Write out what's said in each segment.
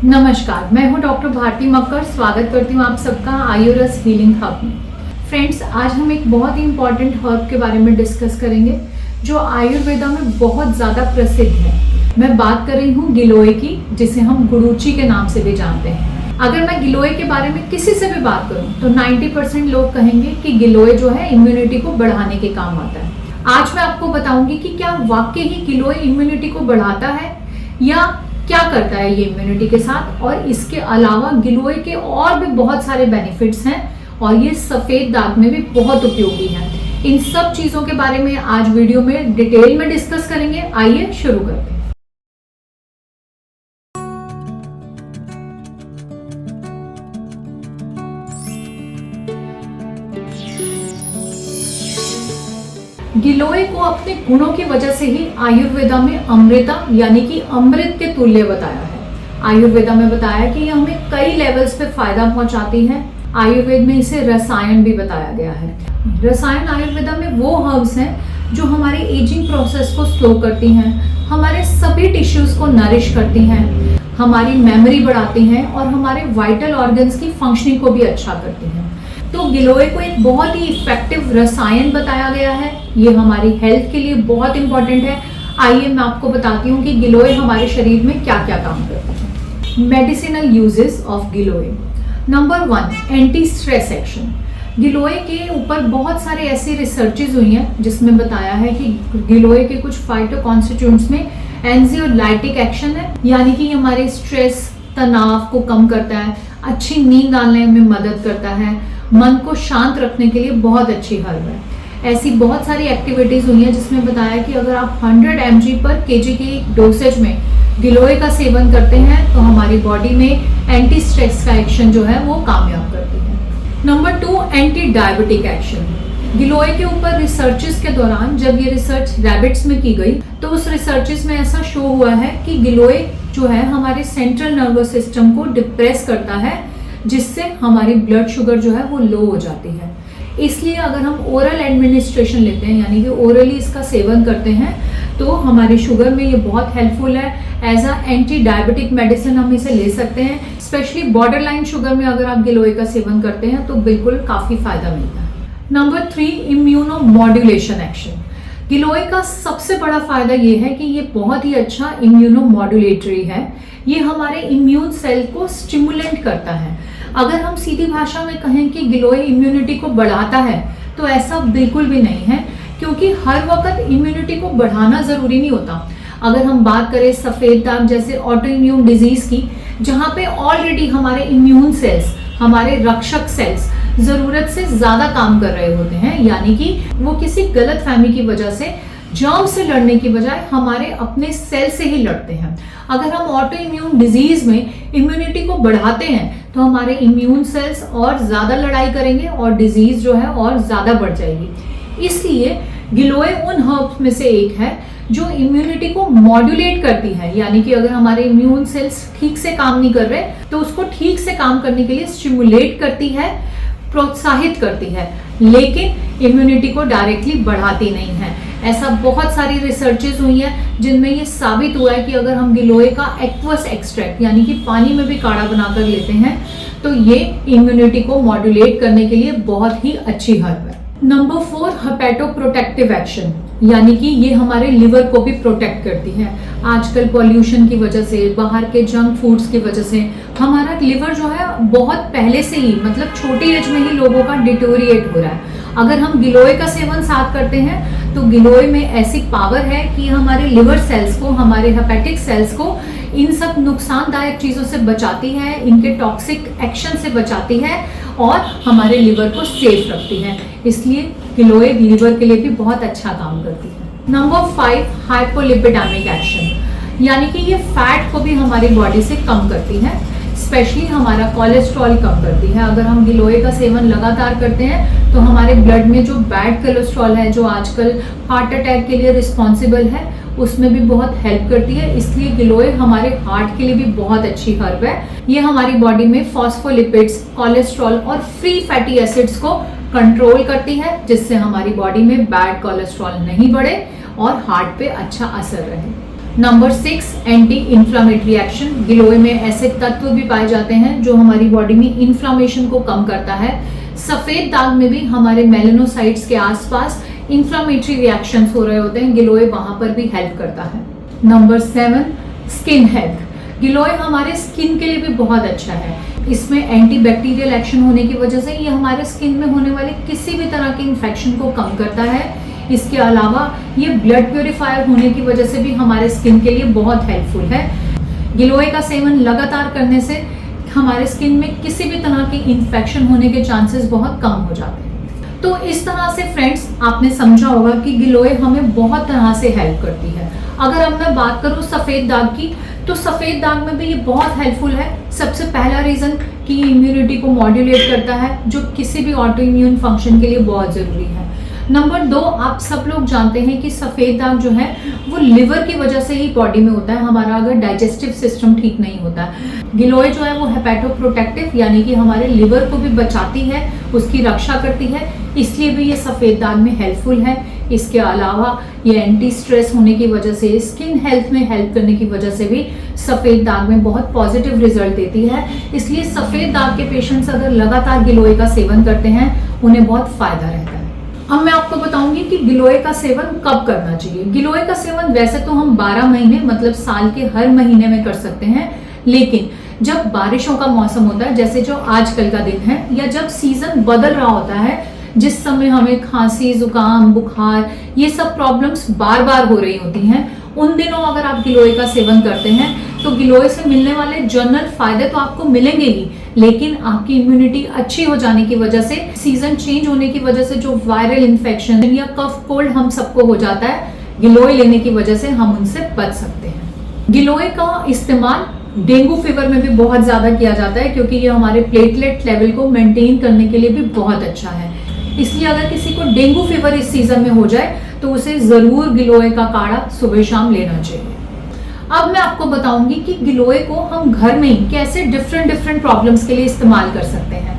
नमस्कार, मैं हूं डॉक्टर भारती मक्कर। स्वागत करती हूं आप सबका आयुर्वेद हीलिंग हब में। फ्रेंड्स, आज हम एक बहुत ही इंपॉर्टेंट हर्ब के बारे में डिस्कस करेंगे जो आयुर्वेदा में बहुत ज़्यादा प्रसिद्ध है। मैं बात कर रही हूँ गिलोय की, जिसे हम गुड़ूची के नाम से भी जानते हैं। अगर मैं गिलोय के बारे में किसी से भी बात करूँ तो 90% लोग कहेंगे कि गिलोय जो है इम्यूनिटी को बढ़ाने के काम आता है। आज मैं आपको बताऊंगी कि क्या वाकई ही गिलोय इम्यूनिटी को बढ़ाता है या क्या करता है ये इम्यूनिटी के साथ, और इसके अलावा गिलोय के और भी बहुत सारे बेनिफिट्स हैं और ये सफेद दाग में भी बहुत उपयोगी है। इन सब चीजों के बारे में आज वीडियो में डिटेल में डिस्कस करेंगे। आइए शुरू करते हैं। गिलोय को अपने गुणों की वजह से ही आयुर्वेदा में अमृता यानी कि अमृत के तुल्य बताया है। आयुर्वेदा में बताया कि ये हमें कई लेवल्स पे फायदा पहुंचाती है। आयुर्वेद में इसे रसायन भी बताया गया है। रसायन आयुर्वेदा में वो हर्ब्स हैं जो हमारे एजिंग प्रोसेस को स्लो करती हैं, हमारे सभी टिश्यूज को नरिश करती हैं, हमारी मेमोरी बढ़ाती हैं और हमारे वाइटल ऑर्गन्स की फंक्शनिंग को भी अच्छा करती हैं। तो गिलोय को एक बहुत ही इफेक्टिव रसायन बताया गया है। ये हमारी हेल्थ के लिए बहुत इंपॉर्टेंट है। आइए मैं आपको बताती हूँ कि गिलोय हमारे शरीर में क्या क्या काम करता है। Medicinal uses of giloy. Number 1, anti stress action. गिलोय के ऊपर बहुत सारे ऐसी रिसर्चेज हुई हैं जिसमें बताया है कि गिलोय के कुछ फाइटो कॉन्स्टिट्यूएंट्स में एंजियोलाइटिक एक्शन है, यानी कि हमारे स्ट्रेस तनाव को कम करता है, अच्छी नींद आने में मदद करता है, मन को शांत रखने के लिए बहुत अच्छी हर्ब है। ऐसी बहुत सारी एक्टिविटीज हुई है जिसमें बताया कि अगर आप 100 mg पर kg की डोसेज में गिलोय का सेवन करते हैं तो हमारी बॉडी में एंटी स्ट्रेस का एक्शन जो है वो कामयाब करती है। Number 2, anti diabetic action. गिलोय के ऊपर रिसर्चेस के दौरान जब ये रिसर्च रैबिट्स में की गई तो उस रिसर्चेस में ऐसा शो हुआ है कि गिलोय जो है हमारे सेंट्रल नर्वस सिस्टम को डिप्रेस करता है, जिससे हमारी ब्लड शुगर जो है वो लो हो जाती है। इसलिए अगर हम ओरल एडमिनिस्ट्रेशन लेते हैं यानी कि ओरली इसका सेवन करते हैं तो हमारी शुगर में ये बहुत हेल्पफुल है। As a anti diabetic medicine हम इसे ले सकते हैं। स्पेशली बॉर्डर लाइन शुगर में अगर आप गिलोय का सेवन करते हैं तो बिल्कुल काफ़ी फायदा मिलता है। Number 3, immuno modulation action. गिलोय का सबसे बड़ा फायदा ये है कि ये बहुत ही अच्छा इम्यूनो मॉड्यूलेटरी है। ये हमारे इम्यून सेल को स्टिमुलेट करता है। अगर हम सीधी भाषा में कहें कि गिलोय इम्यूनिटी को बढ़ाता है तो ऐसा बिल्कुल भी नहीं है, क्योंकि हर वक्त इम्यूनिटी को बढ़ाना जरूरी नहीं होता। अगर हम बात करें सफेद दाग जैसे ऑटो इम्यून डिजीज की, जहाँ पे ऑलरेडी हमारे इम्यून सेल्स, हमारे रक्षक सेल्स जरूरत से ज्यादा काम कर रहे होते हैं, यानी कि वो किसी गलत फहमी की वजह से जर्म से लड़ने की बजाय हमारे अपने सेल से ही लड़ते हैं। अगर हम ऑटो इम्यून डिजीज में इम्यूनिटी को बढ़ाते हैं तो हमारे इम्यून सेल्स और ज्यादा लड़ाई करेंगे और डिजीज जो है और ज्यादा बढ़ जाएगी। इसलिए गिलोय उन हर्ब्स में से एक है जो इम्यूनिटी को मॉड्यूलेट करती है, यानी कि अगर हमारे इम्यून सेल्स ठीक से काम नहीं कर रहे तो उसको ठीक से काम करने के लिए स्टिमुलेट करती है, प्रोत्साहित करती है, लेकिन इम्यूनिटी को डायरेक्टली बढ़ाती नहीं है। ऐसा बहुत सारी रिसर्चेज हुई हैं जिनमें ये साबित हुआ है कि अगर हम गिलोय का एक्वस एक्सट्रैक्ट यानी कि पानी में भी काढ़ा बनाकर लेते हैं तो ये इम्यूनिटी को मॉड्यूलेट करने के लिए बहुत ही अच्छी हर्ब है। नंबर 4, हेपेटोप्रोटेक्टिव एक्शन, यानी कि ये हमारे लिवर को भी प्रोटेक्ट करती है। आजकल पॉल्यूशन की वजह से, बाहर के जंक फूड्स की वजह से हमारा लिवर जो है बहुत पहले से ही, मतलब छोटी एज में ही लोगों का डिटोरिएट हो रहा है। अगर हम गिलोय का सेवन साथ करते हैं तो गिलोय में ऐसी पावर है कि हमारे लिवर सेल्स को, हमारे हेपेटिक सेल्स को इन सब नुकसानदायक चीज़ों से बचाती है, इनके टॉक्सिक एक्शन से बचाती है और हमारे लिवर को सेफ रखती है। इसलिए गिलोय लिवर के लिए भी बहुत अच्छा काम करती है। नंबर 5, हाइपोलिपिडेमिक एक्शन, यानी कि ये फैट को भी हमारी बॉडी से कम करती है, स्पेशली हमारा कोलेस्ट्रॉल कम करती है। अगर हम गिलोय का सेवन लगातार करते हैं तो हमारे ब्लड में जो बैड कोलेस्ट्रॉल है, जो आजकल हार्ट अटैक के लिए रिस्पॉन्सिबल है, उसमें भी बहुत हेल्प करती है। इसलिए गिलोय हमारे हार्ट के लिए भी बहुत अच्छी हर्ब है। ये हमारी बॉडी में फॉस्फोलिपिड्स, कोलेस्ट्रॉल और फ्री फैटी एसिड्स को कंट्रोल करती है, जिससे हमारी बॉडी में बैड कोलेस्ट्रॉल नहीं बढ़े और हार्ट पे अच्छा असर रहे। Number 6, anti inflammatory action. गिलोय में ऐसे तत्व भी पाए जाते हैं जो हमारी बॉडी में इन्फ्लामेशन को कम करता है। सफेद दाग में भी हमारे मेलेनोसाइट्स के आसपास इंफ्लामेटरी रिएक्शंस हो रहे होते हैं, गिलोय वहां पर भी हेल्प करता है। Number 7, skin health. गिलोय हमारे स्किन के लिए भी बहुत अच्छा है। इसमें एंटीबैक्टीरियल एक्शन होने की वजह से ये हमारे स्किन में होने वाले किसी भी तरह के इन्फेक्शन को कम करता है। इसके अलावा ये ब्लड प्यूरिफायर होने की वजह से भी हमारे स्किन के लिए बहुत हेल्पफुल है। गिलोय का सेवन लगातार करने से हमारे स्किन में किसी भी तरह के इन्फेक्शन होने के चांसेस बहुत कम हो जाते हैं। तो इस तरह से फ्रेंड्स आपने समझा होगा कि गिलोय हमें बहुत तरह से हेल्प करती है। अगर अब मैं बात करूं सफेद दाग की, तो सफेद दाग में भी ये बहुत हेल्पफुल है। सबसे पहला रीजन कि इम्यूनिटी को मॉड्यूलेट करता है, जो किसी भी ऑटो इम्यून फंक्शन के लिए बहुत जरूरी है। नंबर 2, आप सब लोग जानते हैं कि सफेद दाग जो है वो लिवर की वजह से ही बॉडी में होता है, हमारा अगर डाइजेस्टिव सिस्टम ठीक नहीं होता है। गिलोय जो है वो हेपेटोप्रोटेक्टिव यानी कि हमारे लिवर को भी बचाती है, उसकी रक्षा करती है, इसलिए भी ये सफेद दाग में हेल्पफुल है। इसके अलावा ये एंटी स्ट्रेस होने की वजह से, स्किन हेल्थ में हेल्प करने की वजह से भी सफेद दाग में बहुत पॉजिटिव रिजल्ट देती है। इसलिए सफेद दाग के पेशेंट्स अगर लगातार गिलोय का सेवन करते हैं उन्हें बहुत फायदा रहता है। अब मैं आपको बताऊंगी कि गिलोय का सेवन कब करना चाहिए। गिलोय का सेवन वैसे तो हम 12 महीने मतलब साल के हर महीने में कर सकते हैं, लेकिन जब बारिशों का मौसम होता है, जैसे जो आजकल का दिन है, या जब सीजन बदल रहा होता है, जिस समय हमें खांसी, जुकाम, बुखार ये सब प्रॉब्लम्स बार बार हो रही होती हैं, उन दिनों अगर आप गिलोय का सेवन करते हैं तो गिलोय से मिलने वाले जनरल फायदे तो आपको मिलेंगे ही, लेकिन आपकी इम्यूनिटी अच्छी हो जाने की वजह से, सीजन चेंज होने की वजह से जो वायरल इन्फेक्शन या कफ कोल्ड हम सबको हो जाता है, गिलोय लेने की वजह से हम उनसे बच सकते हैं। गिलोय का इस्तेमाल डेंगू फीवर में भी बहुत ज्यादा किया जाता है, क्योंकि ये हमारे प्लेटलेट लेवल को मेंटेन करने के लिए भी बहुत अच्छा है। इसलिए अगर किसी को डेंगू फीवर इस सीजन में हो जाए तो उसे जरूर गिलोय का काढ़ा सुबह शाम लेना चाहिए। अब मैं आपको बताऊंगी कि गिलोय को हम घर में ही कैसे डिफरेंट प्रॉब्लम्स के लिए इस्तेमाल कर सकते हैं।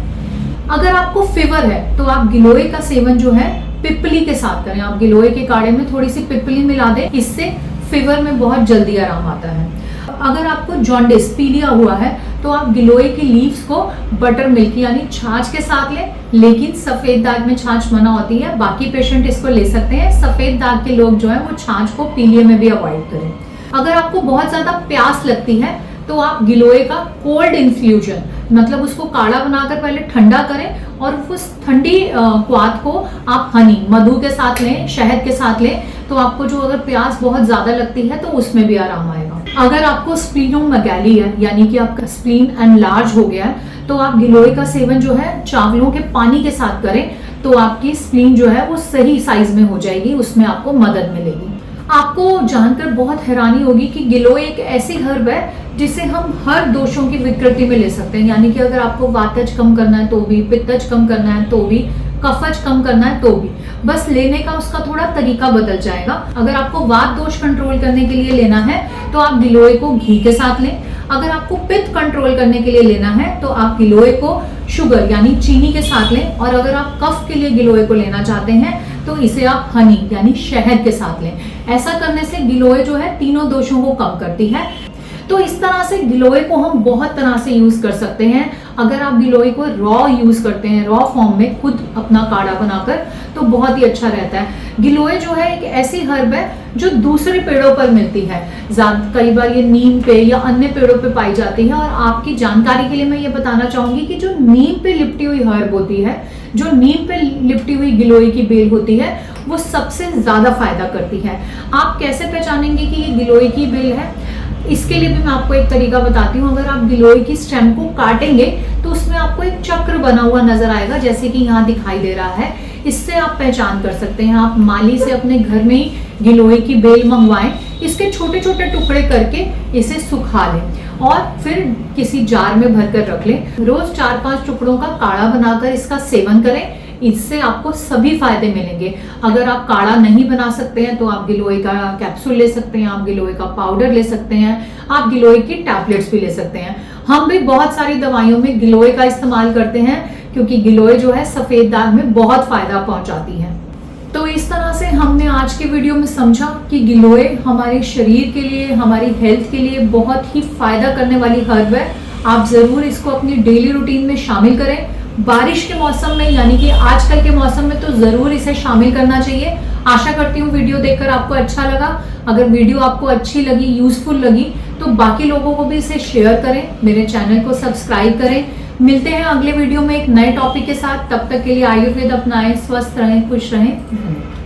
अगर आपको फीवर है तो आप गिलोय का सेवन जो है पिपली के साथ करें। आप गिलोय के काढ़े में थोड़ी सी पिपली मिला दें, इससे फीवर में बहुत जल्दी आराम आता है। अगर आपको जॉन्डिस, पीलिया हुआ है, तो आप गिलोय की लीव्स को बटर मिल्क यानी छाछ के साथ लें, लेकिन सफेद दाग में छाछ मना होती है, बाकी पेशेंट इसको ले सकते हैं। सफेद दाग के लोग जो है वो छाछ को पीलिया में भी अवॉइड करें। अगर आपको बहुत ज्यादा प्यास लगती है तो आप गिलोय का कोल्ड इन्फ्यूजन मतलब उसको काढ़ा बनाकर पहले ठंडा करें और उस ठंडी क्वाथ को आप हनी, मधु के साथ लें, शहद के साथ लें, तो आपको जो अगर प्यास बहुत ज्यादा लगती है तो उसमें भी आराम आएगा। अगर आपको स्प्लीनोमेगाली है यानी कि आपका स्प्लीन एनलार्ज हो गया है, तो आप गिलोय का सेवन जो है चावलों के पानी के साथ करें, तो आपकी स्प्लीन जो है वो सही साइज में हो जाएगी, उसमें आपको मदद मिलेगी। आपको जानकर बहुत हैरानी होगी कि गिलोय एक ऐसी हर्ब है जिसे हम हर दोषों की विकृति में ले सकते हैं, यानी कि अगर आपको वातज कम करना है तो भी, पित्तज कम करना है तो भी, कफज कम करना है तो भी, बस लेने का उसका थोड़ा तरीका बदल जाएगा। अगर आपको वात दोष कंट्रोल करने के लिए लेना है तो आप गिलोय को घी के साथ लें। अगर आपको पित्त कंट्रोल करने के लिए लेना है तो आप गिलोय को शुगर यानी चीनी के साथ लें, और अगर आप कफ के लिए गिलोय को लेना चाहते हैं तो इसे आप हनी यानी शहद के साथ लें। ऐसा करने से गिलोय जो है तीनों दोषों को कम करती है। तो इस तरह से गिलोय को हम बहुत तरह से यूज कर सकते हैं। अगर आप गिलोय को रॉ यूज करते हैं, रॉ फॉर्म में खुद अपना काढ़ा बनाकर, तो बहुत ही अच्छा रहता है। गिलोय जो है एक ऐसी हर्ब है जो दूसरे पेड़ों पर मिलती है, कई बार ये नीम पे या अन्य पेड़ों पे पाई जाती है। और आपकी जानकारी के लिए मैं ये बताना चाहूंगी कि जो नीम पे लिपटी हुई हर्ब होती है, जो नीम पे लिपटी हुई गिलोय की बेल होती है, वो सबसे ज्यादा फायदा करती है। आप कैसे पहचानेंगे कि ये गिलोय की बेल है? इसके लिए भी मैं आपको एक तरीका बताती हूँ। अगर आप गिलोय की स्टेम को काटेंगे तो उसमें आपको एक चक्र बना हुआ नजर आएगा, जैसे कि यहाँ दिखाई दे रहा है। इससे आप पहचान कर सकते हैं। आप माली से अपने घर में ही गिलोय की बेल मंगवाएं, इसके छोटे छोटे टुकड़े करके इसे सुखा लें और फिर किसी जार में भरकर रख लें। रोज 4-5 टुकड़ों का काढ़ा बनाकर इसका सेवन करें, इससे आपको सभी फायदे मिलेंगे। अगर आप काढ़ा नहीं बना सकते हैं तो आप गिलोय का कैप्सूल ले सकते हैं, आप गिलोय का पाउडर ले सकते हैं, आप गिलोय की टैबलेट्स भी ले सकते हैं। हम भी बहुत सारी दवाइयों में गिलोय का इस्तेमाल करते हैं, क्योंकि गिलोय जो है सफेद दाग में बहुत फायदा पहुंचाती है। तो इस तरह से हमने आज के वीडियो में समझा कि गिलोय हमारे शरीर के लिए, हमारी हेल्थ के लिए बहुत ही फायदा करने वाली हर्ब है। आप जरूर इसको अपनी डेली रूटीन में शामिल करें। बारिश के मौसम में यानी कि आजकल के मौसम में तो जरूर इसे शामिल करना चाहिए। आशा करती हूँ वीडियो देखकर आपको अच्छा लगा। अगर वीडियो आपको अच्छी लगी, यूजफुल लगी, तो बाकी लोगों को भी इसे शेयर करें, मेरे चैनल को सब्सक्राइब करें। मिलते हैं अगले वीडियो में एक नए टॉपिक के साथ। तब तक के लिए आयुर्वेद अपनाएं, स्वस्थ रहें, खुश रहें। धन्यवाद।